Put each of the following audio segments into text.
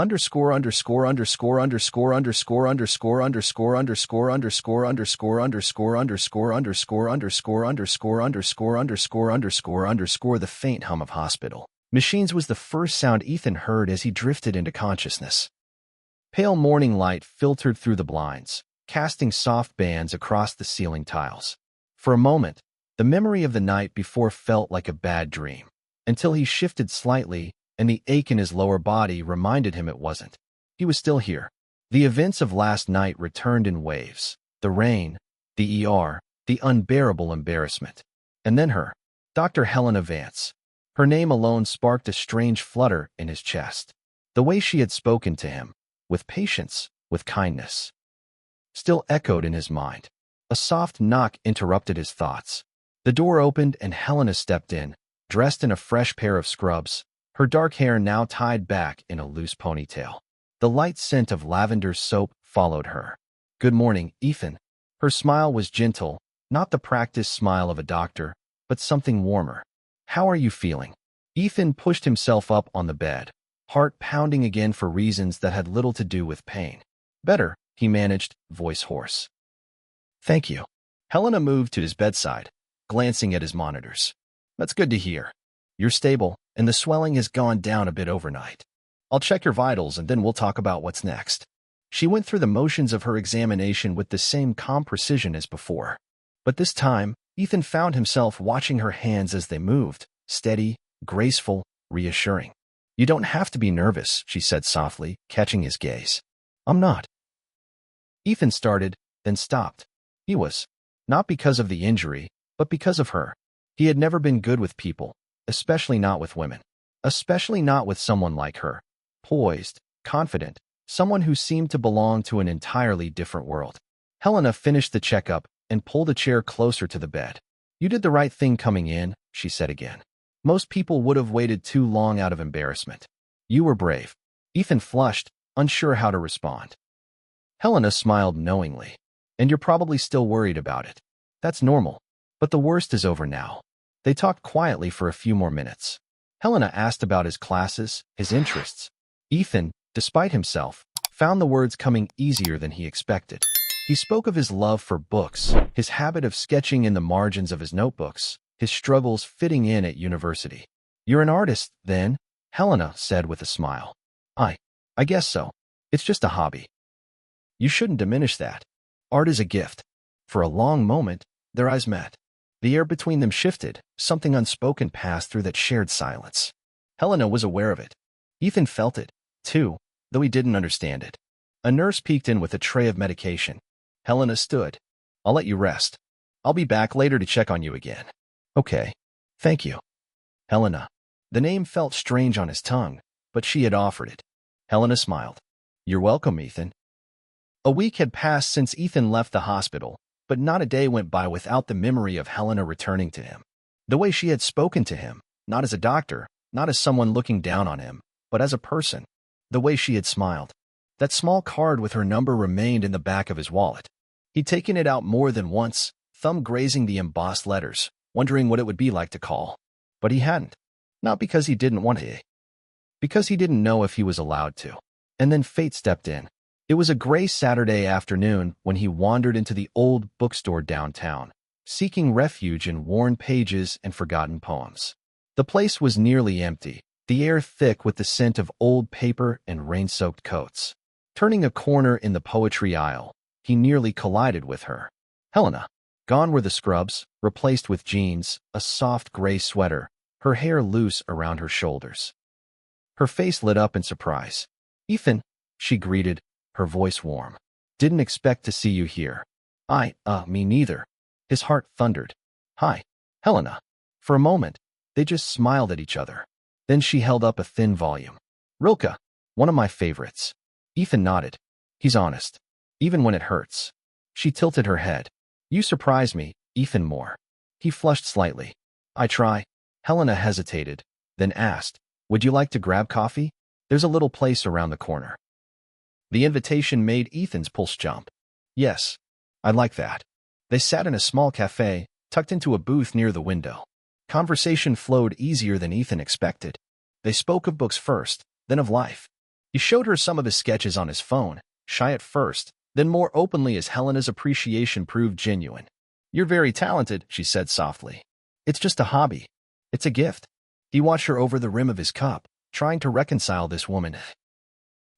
underscore underscore underscore underscore underscore underscore underscore underscore underscore underscore underscore underscore underscore underscore underscore underscore underscore underscore underscore. The faint hum of hospital machines was the first sound Ethan heard as he drifted into consciousness. Pale morning light filtered through the blinds, casting soft bands across the ceiling tiles. For a moment, the memory of the night before felt like a bad dream, until he shifted slightly and the ache in his lower body reminded him it wasn't. He was still here. The events of last night returned in waves. The rain, the ER, the unbearable embarrassment. And then her, Dr. Helena Vance. Her name alone sparked a strange flutter in his chest. The way she had spoken to him, with patience, with kindness, still echoed in his mind. A soft knock interrupted his thoughts. The door opened and Helena stepped in, dressed in a fresh pair of scrubs, her dark hair now tied back in a loose ponytail. The light scent of lavender soap followed her. "Good morning, Ethan." Her smile was gentle, not the practiced smile of a doctor, but something warmer. "How are you feeling?" Ethan pushed himself up on the bed, heart pounding again for reasons that had little to do with pain. "Better," he managed, voice hoarse. "Thank you." Helena moved to his bedside, glancing at his monitors. "That's good to hear. You're stable, and the swelling has gone down a bit overnight. I'll check your vitals and then we'll talk about what's next." She went through the motions of her examination with the same calm precision as before. But this time, Ethan found himself watching her hands as they moved, steady, graceful, reassuring. "You don't have to be nervous," she said softly, catching his gaze. "I'm not." Ethan started, then stopped. He was. Not because of the injury, but because of her. He had never been good with people, especially not with women. Especially not with someone like her. Poised, confident, someone who seemed to belong to an entirely different world. Helena finished the checkup and pulled a chair closer to the bed. "You did the right thing coming in," she said again. "Most people would have waited too long out of embarrassment. You were brave." Ethan flushed, unsure how to respond. Helena smiled knowingly. "And you're probably still worried about it. That's normal. But the worst is over now." They talked quietly for a few more minutes. Helena asked about his classes, his interests. Ethan, despite himself, found the words coming easier than he expected. He spoke of his love for books, his habit of sketching in the margins of his notebooks, his struggles fitting in at university. "You're an artist, then?" Helena said with a smile. I guess so. It's just a hobby." "You shouldn't diminish that. Art is a gift." For a long moment, their eyes met. The air between them shifted, something unspoken passed through that shared silence. Helena was aware of it. Ethan felt it, too, though he didn't understand it. A nurse peeked in with a tray of medication. Helena stood. "I'll let you rest. I'll be back later to check on you again." "Okay. Thank you." Helena. The name felt strange on his tongue, but she had offered it. Helena smiled. "You're welcome, Ethan." A week had passed since Ethan left the hospital, but not a day went by without the memory of Helena returning to him. The way she had spoken to him, not as a doctor, not as someone looking down on him, but as a person. The way she had smiled. That small card with her number remained in the back of his wallet. He'd taken it out more than once, thumb grazing the embossed letters, wondering what it would be like to call. But he hadn't. Not because he didn't want to. Because he didn't know if he was allowed to. And then fate stepped in. It was a gray Saturday afternoon when he wandered into the old bookstore downtown, seeking refuge in worn pages and forgotten poems. The place was nearly empty, the air thick with the scent of old paper and rain-soaked coats. Turning a corner in the poetry aisle, he nearly collided with her. Helena. Gone were the scrubs, replaced with jeans, a soft gray sweater, her hair loose around her shoulders. Her face lit up in surprise. "Ethan," she greeted, her voice warm. "Didn't expect to see you here." Me neither." His heart thundered. "Hi, Helena." For a moment, they just smiled at each other. Then she held up a thin volume. "Rilke, one of my favorites." Ethan nodded. "He's honest, even when it hurts." She tilted her head. "You surprise me, Ethan Moore." He flushed slightly. "I try." Helena hesitated, then asked, "Would you like to grab coffee? There's a little place around the corner." The invitation made Ethan's pulse jump. "Yes, I'd like that." They sat in a small cafe, tucked into a booth near the window. Conversation flowed easier than Ethan expected. They spoke of books first, then of life. He showed her some of his sketches on his phone, shy at first, then more openly as Helena's appreciation proved genuine. "You're very talented," she said softly. "It's just a hobby. It's a gift." He watched her over the rim of his cup, trying to reconcile this woman.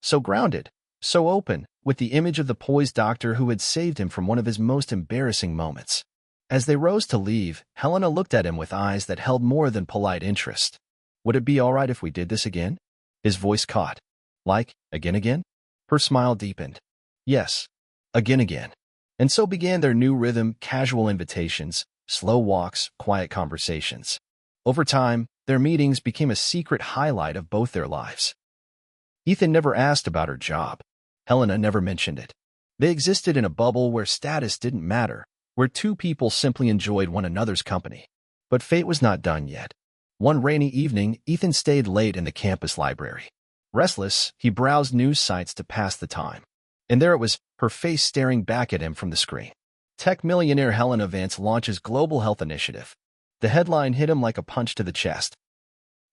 So grounded, so open, with the image of the poised doctor who had saved him from one of his most embarrassing moments. As they rose to leave, Helena looked at him with eyes that held more than polite interest. "Would it be all right if we did this again?" His voice caught. "Like, again? Her smile deepened. "Yes, again. And so began their new rhythm, casual invitations, slow walks, quiet conversations. Over time, their meetings became a secret highlight of both their lives. Ethan never asked about her job. Helena never mentioned it. They existed in a bubble where status didn't matter, where two people simply enjoyed one another's company. But fate was not done yet. One rainy evening, Ethan stayed late in the campus library. Restless, he browsed news sites to pass the time. And there it was, her face staring back at him from the screen. Tech millionaire Helena Vance launches global health initiative. The headline hit him like a punch to the chest.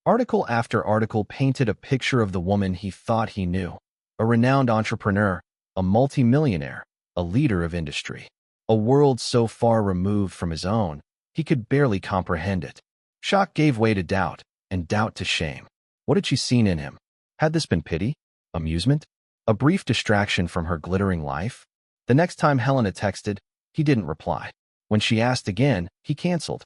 Article after article painted a picture of the woman he thought he knew. A renowned entrepreneur, a multimillionaire, a leader of industry. A world so far removed from his own, he could barely comprehend it. Shock gave way to doubt, and doubt to shame. What had she seen in him? Had this been pity? Amusement? A brief distraction from her glittering life? The next time Helena texted, he didn't reply. When she asked again, he canceled.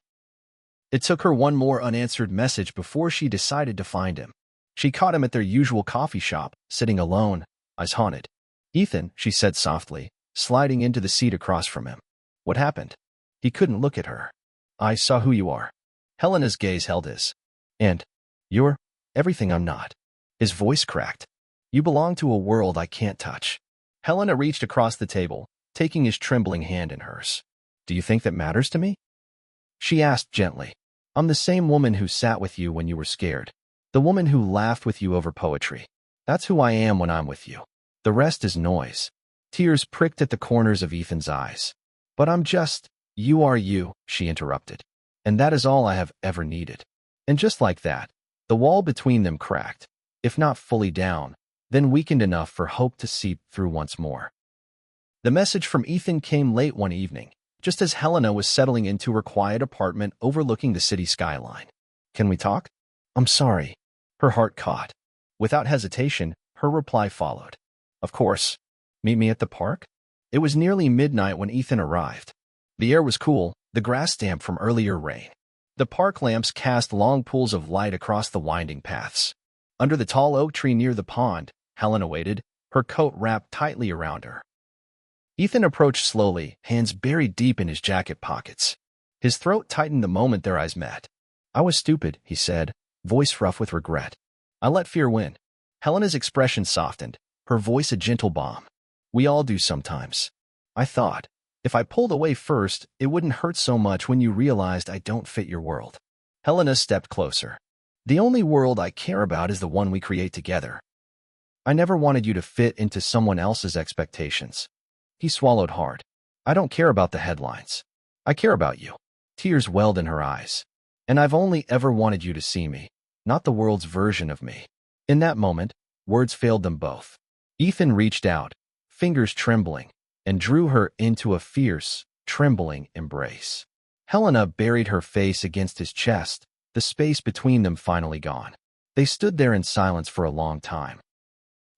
It took her one more unanswered message before she decided to find him. She caught him at their usual coffee shop, sitting alone, eyes haunted. "Ethan," she said softly, sliding into the seat across from him. "What happened?" He couldn't look at her. "I saw who you are." Helena's gaze held his. "And you're everything I'm not." His voice cracked. "You belong to a world I can't touch." Helena reached across the table, taking his trembling hand in hers. "Do you think that matters to me?" She asked gently. "I'm the same woman who sat with you when you were scared. The woman who laughed with you over poetry. That's who I am when I'm with you. The rest is noise." Tears pricked at the corners of Ethan's eyes. "But I'm just, you are you," she interrupted. "And that is all I have ever needed." And just like that, the wall between them cracked, if not fully down, then weakened enough for hope to seep through once more. The message from Ethan came late one evening, just as Helena was settling into her quiet apartment overlooking the city skyline. "Can we talk?" "I'm sorry." Her heart caught. Without hesitation, her reply followed. "Of course. Meet me at the park?" It was nearly midnight when Ethan arrived. The air was cool, the grass damp from earlier rain. The park lamps cast long pools of light across the winding paths. Under the tall oak tree near the pond, Helena waited, her coat wrapped tightly around her. Ethan approached slowly, hands buried deep in his jacket pockets. His throat tightened the moment their eyes met. "I was stupid," he said, voice rough with regret. "I let fear win." Helena's expression softened, her voice a gentle balm. "We all do sometimes. I thought, if I pulled away first, it wouldn't hurt so much when you realized I don't fit your world." Helena stepped closer. "The only world I care about is the one we create together. I never wanted you to fit into someone else's expectations." He swallowed hard. "I don't care about the headlines. I care about you." Tears welled in her eyes. "And I've only ever wanted you to see me, not the world's version of me." In that moment, words failed them both. Ethan reached out, fingers trembling, and drew her into a fierce, trembling embrace. Helena buried her face against his chest, the space between them finally gone. They stood there in silence for a long time.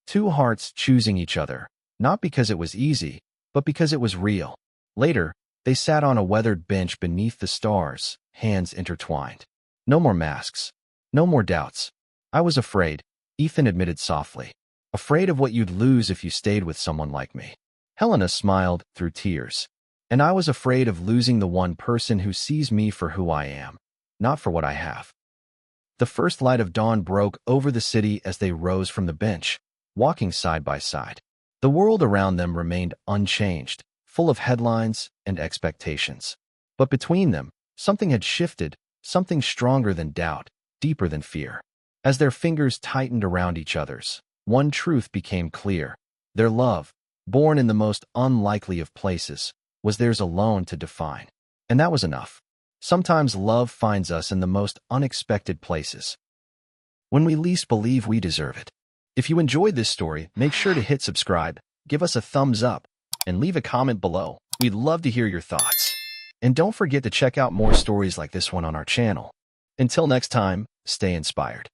Two hearts choosing each other, not because it was easy, but because it was real. Later, they sat on a weathered bench beneath the stars, hands intertwined. No more masks. No more doubts. "I was afraid," Ethan admitted softly. "Afraid of what you'd lose if you stayed with someone like me." Helena smiled through tears. "And I was afraid of losing the one person who sees me for who I am, not for what I have." The first light of dawn broke over the city as they rose from the bench, walking side by side. The world around them remained unchanged, full of headlines and expectations. But between them, something had shifted, something stronger than doubt, deeper than fear. As their fingers tightened around each other's, one truth became clear. Their love, born in the most unlikely of places, was theirs alone to define. And that was enough. Sometimes love finds us in the most unexpected places, when we least believe we deserve it. If you enjoyed this story, make sure to hit subscribe, give us a thumbs up, and leave a comment below. We'd love to hear your thoughts. And don't forget to check out more stories like this one on our channel. Until next time, stay inspired.